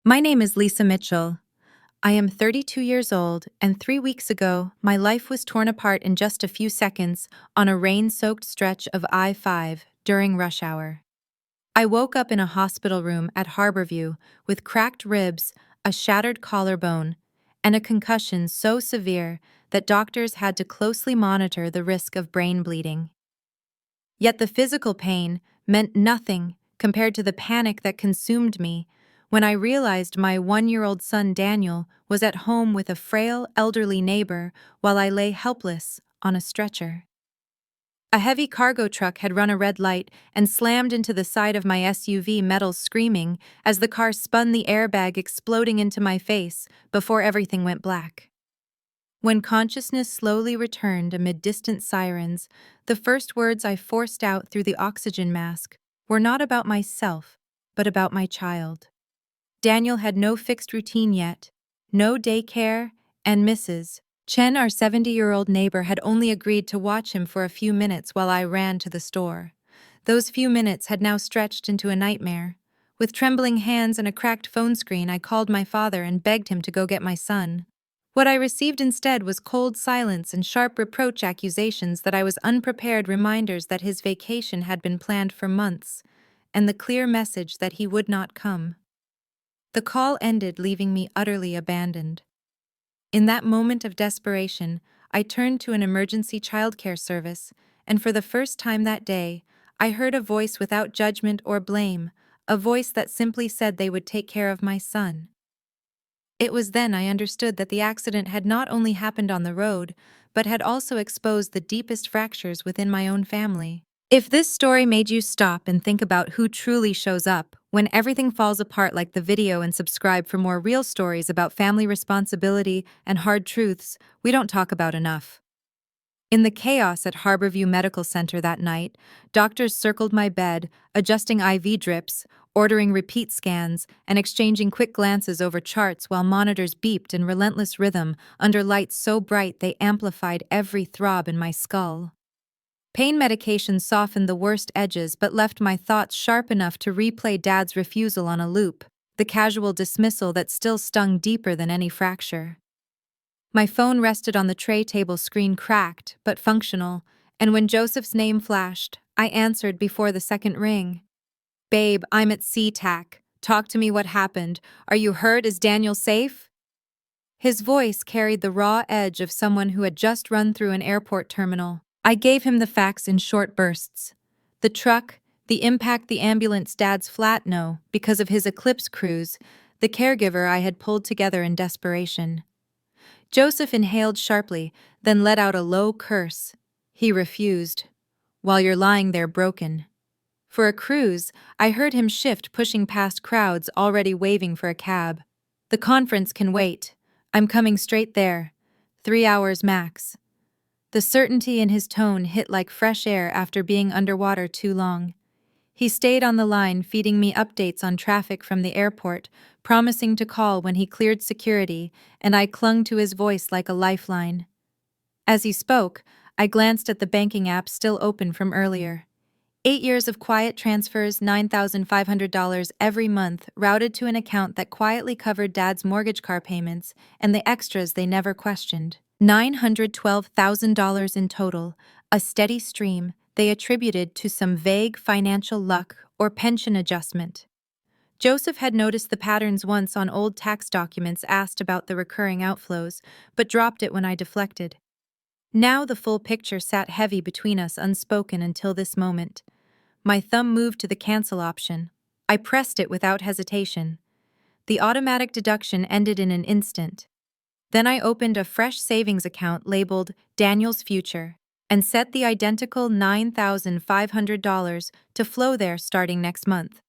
My name is Lisa Mitchell. I am 32 years old, and 3 weeks ago, my life was torn apart in just a few seconds on a rain-soaked stretch of I-5 during rush hour. I woke up in a hospital room at Harborview with cracked ribs, a shattered collarbone, and a concussion so severe that doctors had to closely monitor the risk of brain bleeding. Yet the physical pain meant nothing compared to the panic that consumed me when I realized my 1-year-old son Daniel was at home with a frail, elderly neighbor while I lay helpless on a stretcher. A heavy cargo truck had run a red light and slammed into the side of my SUV, metals screaming as the car spun, the airbag exploding into my face before everything went black. When consciousness slowly returned amid distant sirens, the first words I forced out through the oxygen mask were not about myself, but about my child. Daniel had no fixed routine yet, no daycare, and Mrs. Chen, our 70-year-old neighbor, had only agreed to watch him for a few minutes while I ran to the store. Those few minutes had now stretched into a nightmare. With trembling hands and a cracked phone screen, I called my father and begged him to go get my son. What I received instead was cold silence and sharp reproach accusations that I was unprepared, reminders that his vacation had been planned for months, and the clear message that he would not come. The call ended, leaving me utterly abandoned. In that moment of desperation, I turned to an emergency childcare service, and for the first time that day, I heard a voice without judgment or blame, a voice that simply said they would take care of my son. It was then I understood that the accident had not only happened on the road, but had also exposed the deepest fractures within my own family. If this story made you stop and think about who truly shows up when everything falls apart, like the video and subscribe for more real stories about family responsibility and hard truths we don't talk about enough. In the chaos at Harborview Medical Center that night, doctors circled my bed, adjusting IV drips, ordering repeat scans, and exchanging quick glances over charts while monitors beeped in relentless rhythm under lights so bright they amplified every throb in my skull. Pain medication softened the worst edges but left my thoughts sharp enough to replay Dad's refusal on a loop, the casual dismissal that still stung deeper than any fracture. My phone rested on the tray table, screen cracked but functional, and when Joseph's name flashed, I answered before the second ring. "Babe, I'm at SeaTac. Talk to me, what happened? Are you hurt? Is Daniel safe?" His voice carried the raw edge of someone who had just run through an airport terminal. I gave him the facts in short bursts. The truck, the impact, the ambulance, Dad's flat no, because of his Eclipse cruise, the caregiver I had pulled together in desperation. Joseph inhaled sharply, then let out a low curse. He refused. "While you're lying there broken." For a cruise, I heard him shift, pushing past crowds already waving for a cab. "The conference can wait. I'm coming straight there. 3 hours max." The certainty in his tone hit like fresh air after being underwater too long. He stayed on the line, feeding me updates on traffic from the airport, promising to call when he cleared security, and I clung to his voice like a lifeline. As he spoke, I glanced at the banking app still open from earlier. 8 years of quiet transfers, $9,500 every month, routed to an account that quietly covered Dad's mortgage, car payments, and the extras they never questioned. $912,000 in total, a steady stream they attributed to some vague financial luck or pension adjustment. Joseph had noticed the patterns once on old tax documents, asked about the recurring outflows, but dropped it when I deflected. Now the full picture sat heavy between us, unspoken until this moment. My thumb moved to the cancel option. I pressed it without hesitation. The automatic deduction ended in an instant. Then I opened a fresh savings account labeled Daniel's Future and set the identical $9,500 to flow there starting next month.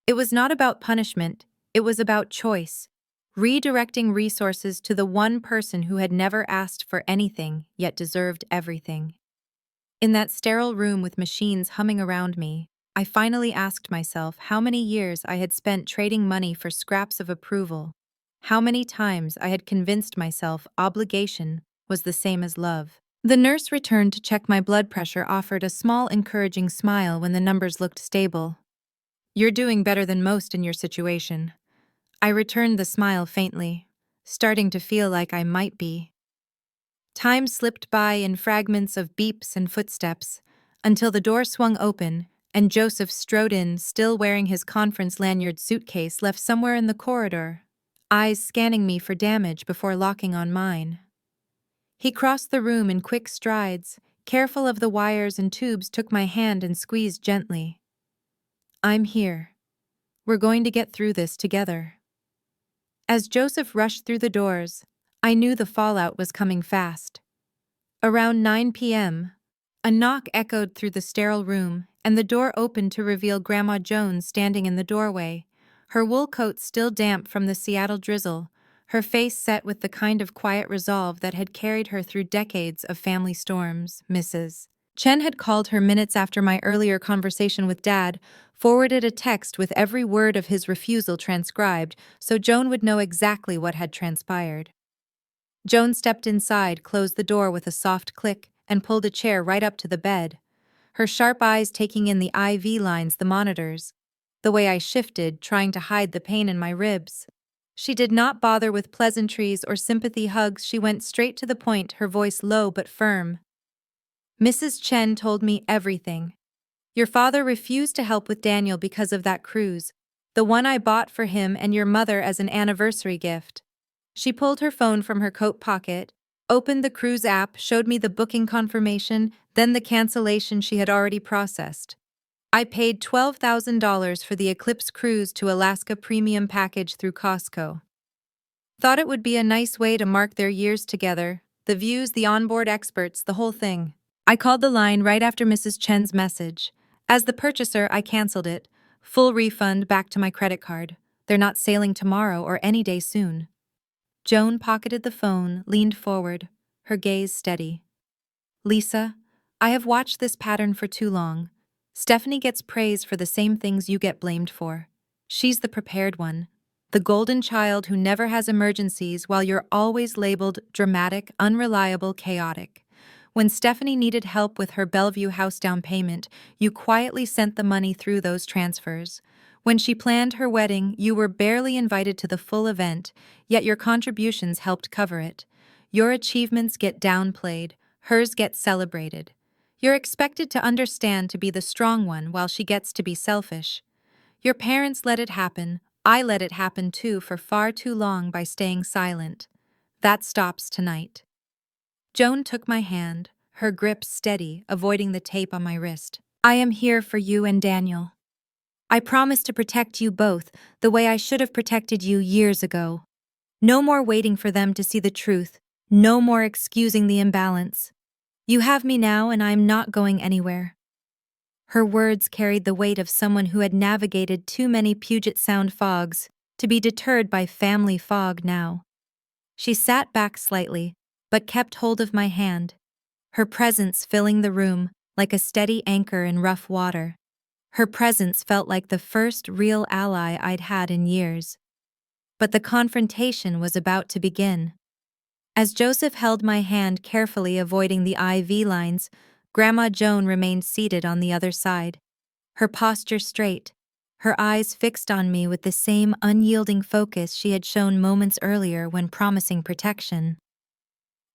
It was not about punishment, it was about choice, redirecting resources to the one person who had never asked for anything yet deserved everything. In that sterile room with machines humming around me, I finally asked myself how many years I had spent trading money for scraps of approval, how many times I had convinced myself obligation was the same as love. The nurse returned to check my blood pressure, offered a small encouraging smile when the numbers looked stable. "You're doing better than most in your situation." I returned the smile faintly, starting to feel like I might be. Time slipped by in fragments of beeps and footsteps, until the door swung open and Joseph strode in, still wearing his conference lanyard suitcase left somewhere in the corridor, eyes scanning me for damage before locking on mine. He crossed the room in quick strides, careful of the wires and tubes, took my hand and squeezed gently. "I'm here. We're going to get through this together." As Joseph rushed through the doors, I knew the fallout was coming fast. Around 9 p.m., a knock echoed through the sterile room, and the door opened to reveal Grandma Jones standing in the doorway, her wool coat still damp from the Seattle drizzle, her face set with the kind of quiet resolve that had carried her through decades of family storms. Mrs. Chen had called her minutes after my earlier conversation with Dad, forwarded a text with every word of his refusal transcribed so Joan would know exactly what had transpired. Joan stepped inside, closed the door with a soft click, and pulled a chair right up to the bed, her sharp eyes taking in the IV lines, the monitors, the way I shifted, trying to hide the pain in my ribs. She did not bother with pleasantries or sympathy hugs. She went straight to the point, her voice low but firm. "Mrs. Chen told me everything. Your father refused to help with Daniel because of that cruise, the one I bought for him and your mother as an anniversary gift." She pulled her phone from her coat pocket, opened the cruise app, showed me the booking confirmation, then the cancellation she had already processed. "I paid $12,000 for the Eclipse cruise to Alaska premium package through Costco. Thought it would be a nice way to mark their years together, the views, the onboard experts, the whole thing." I called the line right after Mrs. Chen's message. As the purchaser, I canceled it. Full refund back to my credit card. They're not sailing tomorrow or any day soon. Joan pocketed the phone, leaned forward, her gaze steady. "Lisa, I have watched this pattern for too long. Stephanie gets praise for the same things you get blamed for. She's the prepared one, the golden child who never has emergencies, while you're always labeled dramatic, unreliable, chaotic. When Stephanie needed help with her Bellevue house down payment, you quietly sent the money through those transfers. When she planned her wedding, you were barely invited to the full event, yet your contributions helped cover it. Your achievements get downplayed, hers get celebrated. You're expected to understand, to be the strong one, while she gets to be selfish. Your parents let it happen. I let it happen too for far too long by staying silent. That stops tonight." Joan took my hand, her grip steady, avoiding the tape on my wrist. "I am here for you and Daniel. I promise to protect you both the way I should have protected you years ago. No more waiting for them to see the truth. No more excusing the imbalance. You have me now, and I am not going anywhere." Her words carried the weight of someone who had navigated too many Puget Sound fogs to be deterred by family fog now. She sat back slightly, but kept hold of my hand, her presence filling the room like a steady anchor in rough water. Her presence felt like the first real ally I'd had in years. But the confrontation was about to begin. As Joseph held my hand, carefully avoiding the IV lines, Grandma Joan remained seated on the other side, her posture straight, her eyes fixed on me with the same unyielding focus she had shown moments earlier when promising protection.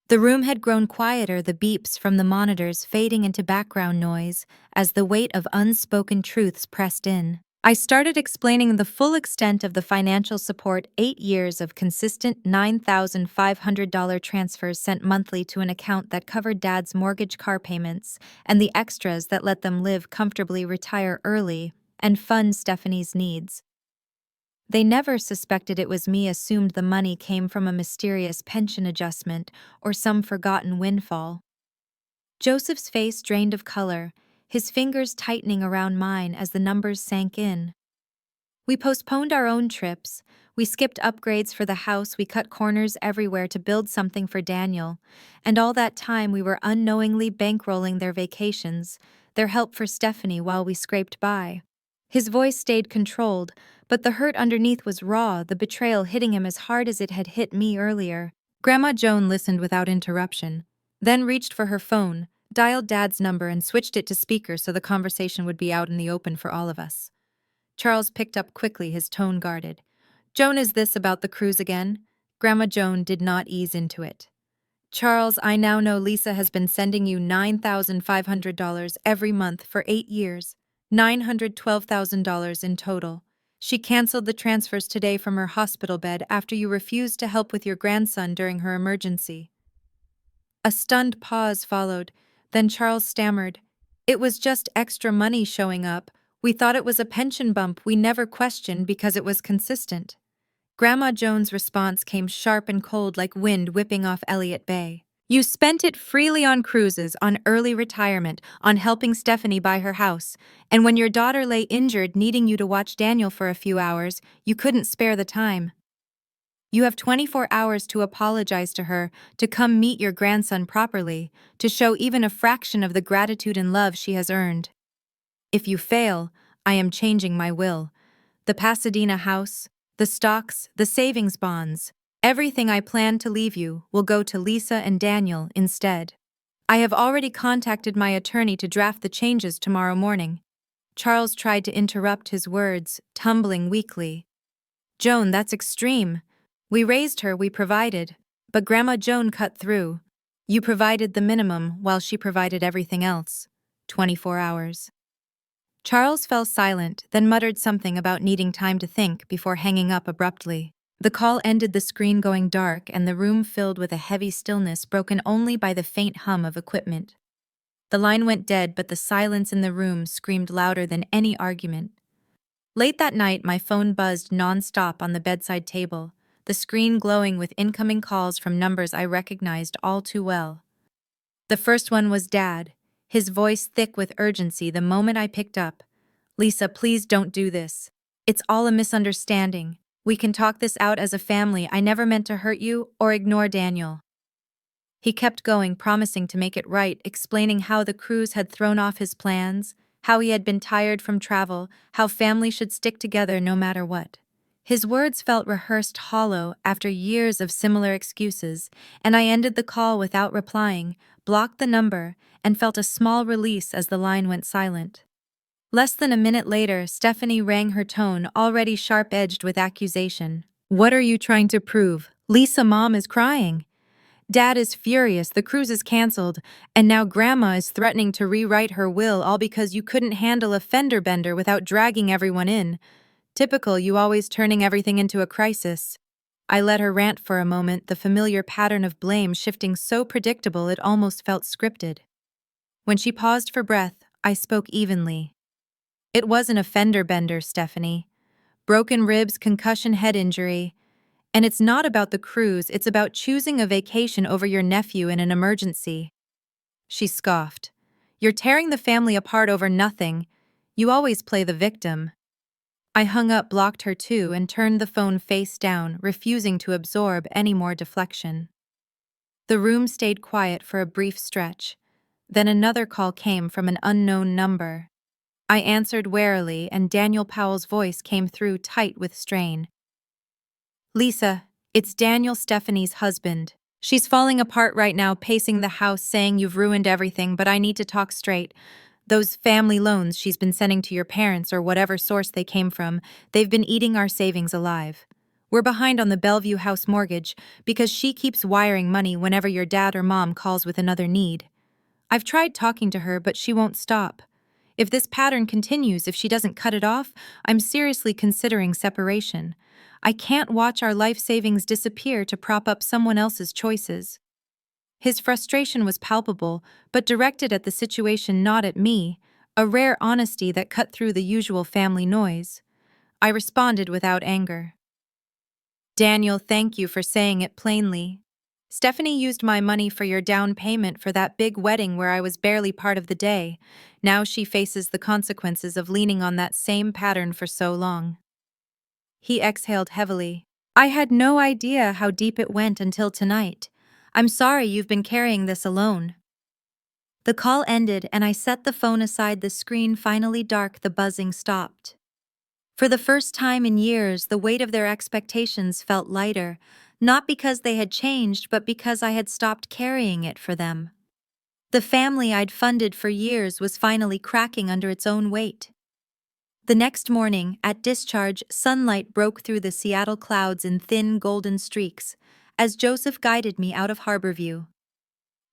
The room had grown quieter, the beeps from the monitors fading into background noise as the weight of unspoken truths pressed in. I started explaining the full extent of the financial support: 8 years of consistent $9,500 transfers sent monthly to an account that covered Dad's mortgage, car payments, and the extras that let them live comfortably, retire early, and fund Stephanie's needs. They never suspected it was me, assumed the money came from a mysterious pension adjustment or some forgotten windfall. Joseph's face drained of color, his fingers tightening around mine as the numbers sank in. We postponed our own trips, we skipped upgrades for the house, we cut corners everywhere to build something for Daniel, and all that time we were unknowingly bankrolling their vacations, their help for Stephanie, while we scraped by. His voice stayed controlled, but the hurt underneath was raw, the betrayal hitting him as hard as it had hit me earlier. Grandma Joan listened without interruption, then reached for her phone, dialed Dad's number, and switched it to speaker so the conversation would be out in the open for all of us. Charles picked up quickly, his tone guarded. Joan, is this about the cruise again? Grandma Joan did not ease into it. Charles, I now know Lisa has been sending you $9,500 every month for 8 years, $912,000 in total. She canceled the transfers today from her hospital bed after you refused to help with your grandson during her emergency. A stunned pause followed, then Charles stammered, "It was just extra money showing up. We thought it was a pension bump we never questioned because it was consistent." Grandma Joan's response came sharp and cold like wind whipping off Elliott Bay. "You spent it freely on cruises, on early retirement, on helping Stephanie buy her house, and when your daughter lay injured needing you to watch Daniel for a few hours, you couldn't spare the time. You have 24 hours to apologize to her, to come meet your grandson properly, to show even a fraction of the gratitude and love she has earned. If you fail, I am changing my will. The Pasadena house, the stocks, the savings bonds, everything I plan to leave you will go to Lisa and Daniel instead. I have already contacted my attorney to draft the changes tomorrow morning." Charles tried to interrupt his words, tumbling weakly. "Joan, that's extreme. We raised her, we provided." But Grandma Joan cut through. "You provided the minimum while she provided everything else. 24 hours. Charles fell silent, then muttered something about needing time to think before hanging up abruptly. The call ended, the screen going dark, and the room filled with a heavy stillness broken only by the faint hum of equipment. The line went dead, but the silence in the room screamed louder than any argument. Late that night, my phone buzzed non-stop on the bedside table, the screen glowing with incoming calls from numbers I recognized all too well. The first one was Dad, his voice thick with urgency the moment I picked up. "Lisa, please don't do this. It's all a misunderstanding. We can talk this out as a family. I never meant to hurt you or ignore Daniel." He kept going, promising to make it right, explaining how the cruise had thrown off his plans, how he had been tired from travel, how family should stick together no matter what. His words felt rehearsed hollow after years of similar excuses, and I ended the call without replying, blocked the number, and felt a small release as the line went silent. Less than a minute later, Stephanie rang, her tone already sharp-edged with accusation. "What are you trying to prove? Lisa, Mom is crying. Dad is furious, the cruise is canceled, and now Grandma is threatening to rewrite her will, all because you couldn't handle a fender bender without dragging everyone in. Typical, you always turning everything into a crisis." I let her rant for a moment, the familiar pattern of blame shifting so predictable it almost felt scripted. When she paused for breath, I spoke evenly. "It wasn't a fender bender, Stephanie. Broken ribs, concussion, head injury. And it's not about the cruise, it's about choosing a vacation over your nephew in an emergency." She scoffed. "You're tearing the family apart over nothing. You always play the victim." I hung up, blocked her too, and turned the phone face down, refusing to absorb any more deflection. The room stayed quiet for a brief stretch. Then another call came from an unknown number. I answered warily, and Daniel Powell's voice came through tight with strain. "Lisa, it's Daniel, Stephanie's husband. She's falling apart right now, pacing the house, saying you've ruined everything, but I need to talk straight. Those family loans she's been sending to your parents or whatever source they came from, they've been eating our savings alive. We're behind on the Bellevue house mortgage because she keeps wiring money whenever your dad or mom calls with another need. I've tried talking to her, but she won't stop. If this pattern continues, if she doesn't cut it off, I'm seriously considering separation. I can't watch our life savings disappear to prop up someone else's choices." His frustration was palpable, but directed at the situation, not at me, a rare honesty that cut through the usual family noise. I responded without anger. "Daniel, thank you for saying it plainly. Stephanie used my money for your down payment for that big wedding where I was barely part of the day. Now she faces the consequences of leaning on that same pattern for so long." He exhaled heavily. "I had no idea how deep it went until tonight. I'm sorry you've been carrying this alone." The call ended, and I set the phone aside, the screen finally dark, the buzzing stopped. For the first time in years, the weight of their expectations felt lighter, not because they had changed, but because I had stopped carrying it for them. The family I'd funded for years was finally cracking under its own weight. The next morning, at discharge, sunlight broke through the Seattle clouds in thin golden streaks, as Joseph guided me out of Harborview.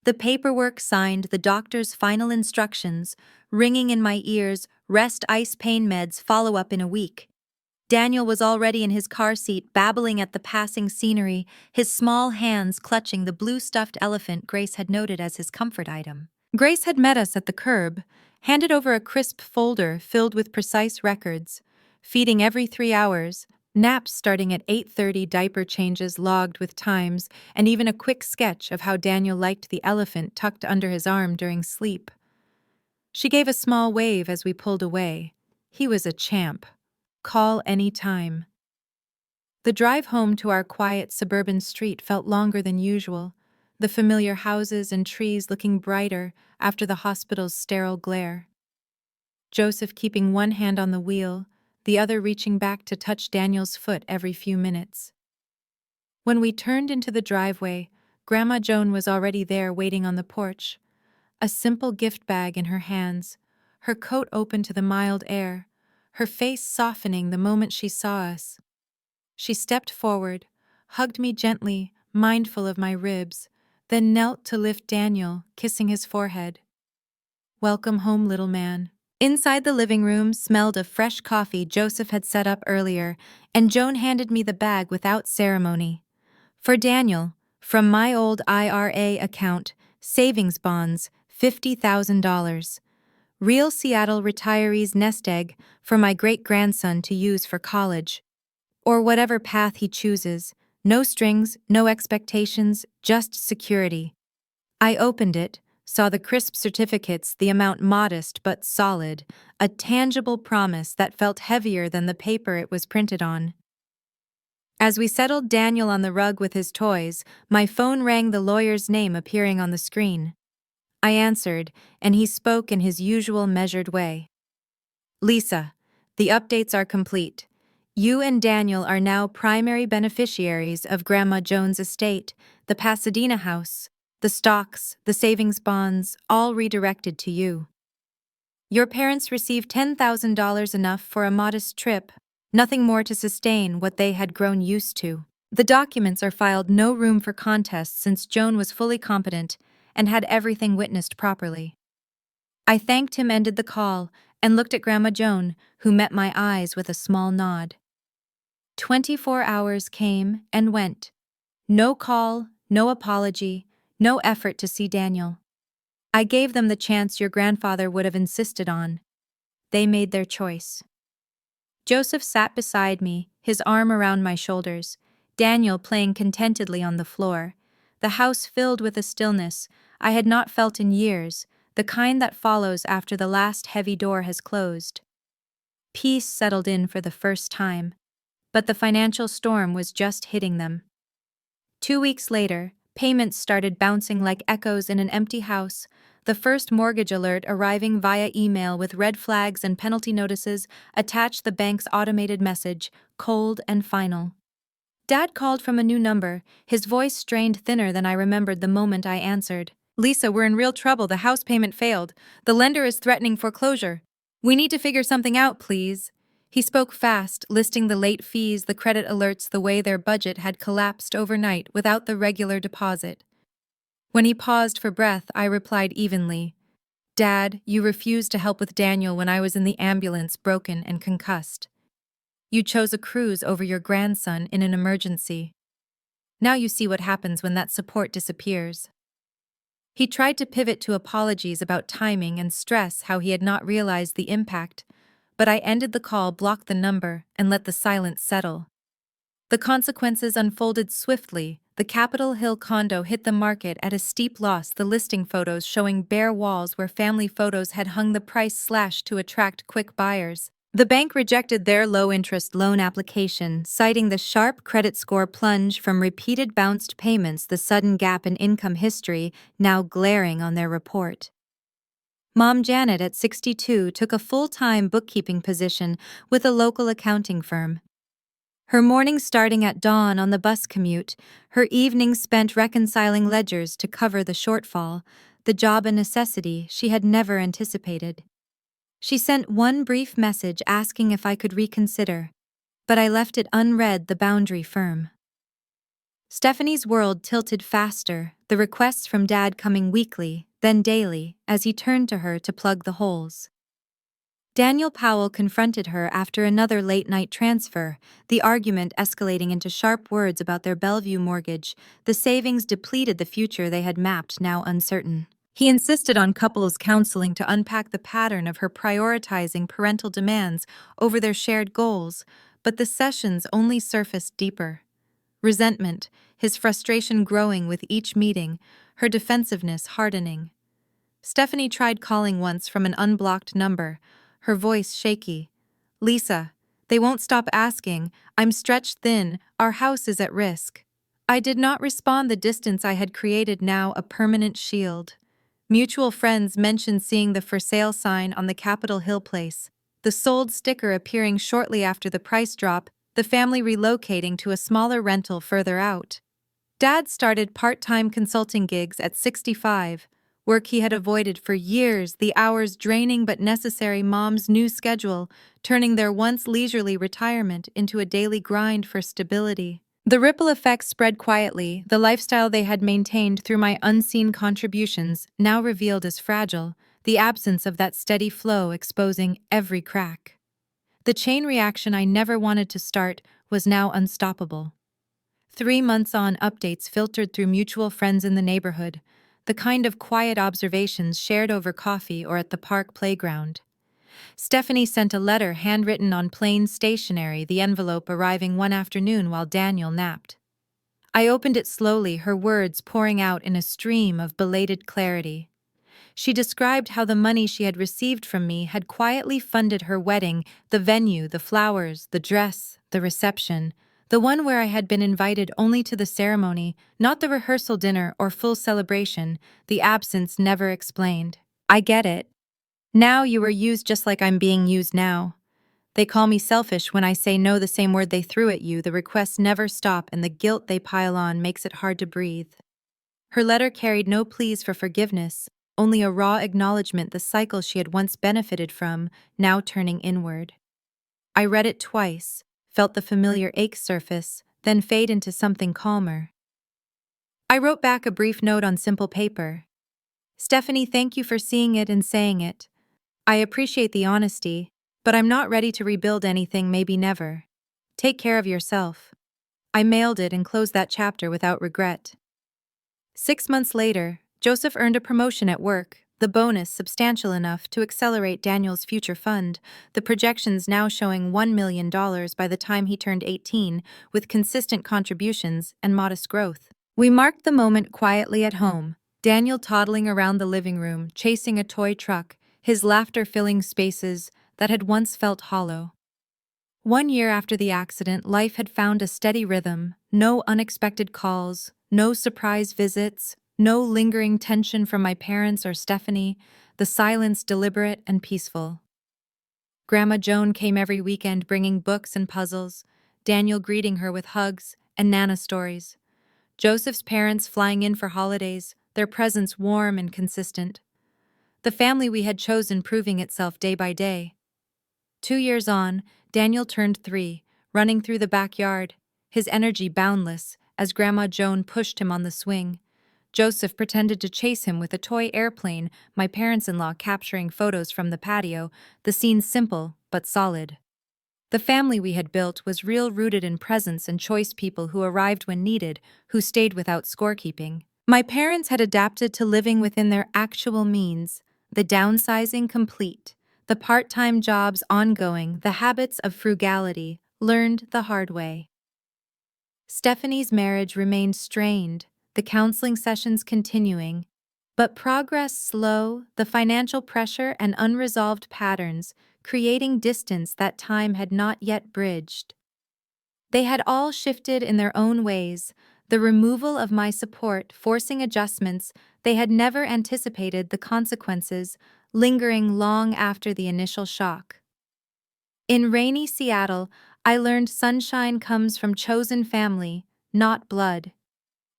The paperwork signed, the doctor's final instructions, ringing in my ears, rest ice pain meds, follow up in a week. Daniel was already in his car seat, babbling at the passing scenery, his small hands clutching the blue stuffed elephant Grace had noted as his comfort item. Grace had met us at the curb, handed over a crisp folder filled with precise records, feeding every 3 hours, naps starting at 8:30, diaper changes logged with times, and even a quick sketch of how Daniel liked the elephant tucked under his arm during sleep. She gave a small wave as we pulled away. He was a champ. Call any time. The drive home to our quiet suburban street felt longer than usual, the familiar houses and trees looking brighter after the hospital's sterile glare. Joseph keeping one hand on the wheel, the other reaching back to touch Daniel's foot every few minutes. When we turned into the driveway, Grandma Joan was already there waiting on the porch, a simple gift bag in her hands, her coat open to the mild air, her face softening the moment she saw us. She stepped forward, hugged me gently, mindful of my ribs, then knelt to lift Daniel, kissing his forehead. Welcome home, little man. Inside the living room smelled of fresh coffee Joseph had set up earlier, and Joan handed me the bag without ceremony. For Daniel, from my old IRA account, savings bonds, $50,000. Real Seattle retiree's nest egg for my great-grandson to use for college. Or whatever path he chooses, no strings, no expectations, just security. I opened it, saw the crisp certificates, the amount modest but solid, a tangible promise that felt heavier than the paper it was printed on. As we settled Daniel on the rug with his toys, my phone rang, the lawyer's name appearing on the screen. I answered, and he spoke in his usual measured way. Lisa, the updates are complete. You and Daniel are now primary beneficiaries of Grandma Joan's estate, the Pasadena house, the stocks, the savings bonds, all redirected to you. Your parents received $10,000, enough for a modest trip, nothing more to sustain what they had grown used to. The documents are filed, no room for contest since Joan was fully competent and had everything witnessed properly. I thanked him, ended the call, and looked at Grandma Joan, who met my eyes with a small nod. 24 hours came and went. No call, no apology, no effort to see Daniel. I gave them the chance your grandfather would have insisted on. They made their choice. Joseph sat beside me, his arm around my shoulders, Daniel playing contentedly on the floor, the house filled with a stillness I had not felt in years, the kind that follows after the last heavy door has closed. Peace settled in for the first time, but the financial storm was just hitting them. 2 weeks later, payments started bouncing like echoes in an empty house, the first mortgage alert arriving via email with red flags and penalty notices attached, the bank's automated message, cold and final. Dad called from a new number, his voice strained, thinner than I remembered the moment I answered. Lisa, we're in real trouble. The house payment failed. The lender is threatening foreclosure. We need to figure something out, please. He spoke fast, listing the late fees, the credit alerts, the way their budget had collapsed overnight without the regular deposit. When he paused for breath, I replied evenly, Dad, you refused to help with Daniel when I was in the ambulance, broken and concussed. You chose a cruise over your grandson in an emergency. Now you see what happens when that support disappears. He tried to pivot to apologies about timing and stress, how he had not realized the impact, but I ended the call, blocked the number, and let the silence settle. The consequences unfolded swiftly. The Capitol Hill condo hit the market at a steep loss, the listing photos showing bare walls where family photos had hung, the price slashed to attract quick buyers. The bank rejected their low-interest loan application, citing the sharp credit score plunge from repeated bounced payments, the sudden gap in income history now glaring on their report. Mom Janet, at 62, took a full-time bookkeeping position with a local accounting firm. Her mornings starting at dawn on the bus commute, her evenings spent reconciling ledgers to cover the shortfall, the job a necessity she had never anticipated. She sent one brief message asking if I could reconsider, but I left it unread, the boundary firm. Stephanie's world tilted faster, the requests from Dad coming weekly, then daily, as he turned to her to plug the holes. Daniel Powell confronted her after another late-night transfer, the argument escalating into sharp words about their Bellevue mortgage, the savings depleted, the future they had mapped now uncertain. He insisted on couples counseling to unpack the pattern of her prioritizing parental demands over their shared goals, but the sessions only surfaced deeper. Resentment, his frustration growing with each meeting, her defensiveness hardening. Stephanie tried calling once from an unblocked number, her voice shaky. "Lisa, they won't stop asking. I'm stretched thin. Our house is at risk." I did not respond. The distance I had created now a permanent shield. Mutual friends mentioned seeing the for sale sign on the Capitol Hill place, the sold sticker appearing shortly after the price drop, the family relocating to a smaller rental further out. Dad started part-time consulting gigs at 65, work he had avoided for years, the hours draining but necessary. Mom's new schedule, turning their once leisurely retirement into a daily grind for stability. The ripple effects spread quietly, the lifestyle they had maintained through my unseen contributions, now revealed as fragile, the absence of that steady flow exposing every crack. The chain reaction I never wanted to start was now unstoppable. 3 months on, updates filtered through mutual friends in the neighborhood, the kind of quiet observations shared over coffee or at the park playground. Stephanie sent a letter handwritten on plain stationery, the envelope arriving one afternoon while Daniel napped. I opened it slowly, her words pouring out in a stream of belated clarity. She described how the money she had received from me had quietly funded her wedding, the venue, the flowers, the dress, the reception, the one where I had been invited only to the ceremony, not the rehearsal dinner or full celebration, the absence never explained. "I get it. Now you were used just like I'm being used now. They call me selfish when I say no, the same word they threw at you. The requests never stop and the guilt they pile on makes it hard to breathe." Her letter carried no pleas for forgiveness, only a raw acknowledgement the cycle she had once benefited from, now turning inward. I read it twice, felt the familiar ache surface, then fade into something calmer. I wrote back a brief note on simple paper. "Stephanie, thank you for seeing it and saying it. I appreciate the honesty, but I'm not ready to rebuild anything, maybe never. Take care of yourself." I mailed it and closed that chapter without regret. 6 months later, Joseph earned a promotion at work, the bonus substantial enough to accelerate Daniel's future fund, the projections now showing $1 million by the time he turned 18, with consistent contributions and modest growth. We marked the moment quietly at home, Daniel toddling around the living room, chasing a toy truck, his laughter filling spaces that had once felt hollow. 1 year after the accident, life had found a steady rhythm, no unexpected calls, no surprise visits, no lingering tension from my parents or Stephanie, the silence deliberate and peaceful. Grandma Joan came every weekend bringing books and puzzles, Daniel greeting her with hugs and Nana stories. Joseph's parents flying in for holidays, their presence warm and consistent. The family we had chosen proving itself day by day. 2 years on, Daniel turned 3, running through the backyard, his energy boundless, as Grandma Joan pushed him on the swing. Joseph pretended to chase him with a toy airplane, my parents-in-law capturing photos from the patio, the scene simple but solid. The family we had built was real, rooted in presence and choice, people who arrived when needed, who stayed without scorekeeping. My parents had adapted to living within their actual means, the downsizing complete, the part-time jobs ongoing, the habits of frugality learned the hard way. Stephanie's marriage remained strained, the counseling sessions continuing, but progress slow, the financial pressure and unresolved patterns creating distance that time had not yet bridged. They had all shifted in their own ways, the removal of my support forcing adjustments they had never anticipated, the consequences lingering long after the initial shock. In rainy Seattle, I learned sunshine comes from chosen family, not blood.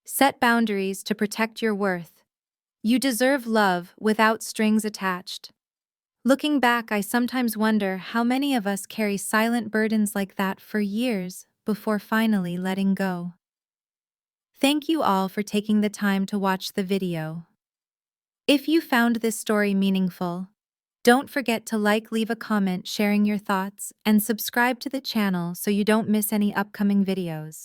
Set boundaries to protect your worth. You deserve love without strings attached. Looking back, I sometimes wonder how many of us carry silent burdens like that for years before finally letting go. Thank you all for taking the time to watch the video. If you found this story meaningful, don't forget to leave a comment sharing your thoughts, and subscribe to the channel so you don't miss any upcoming videos.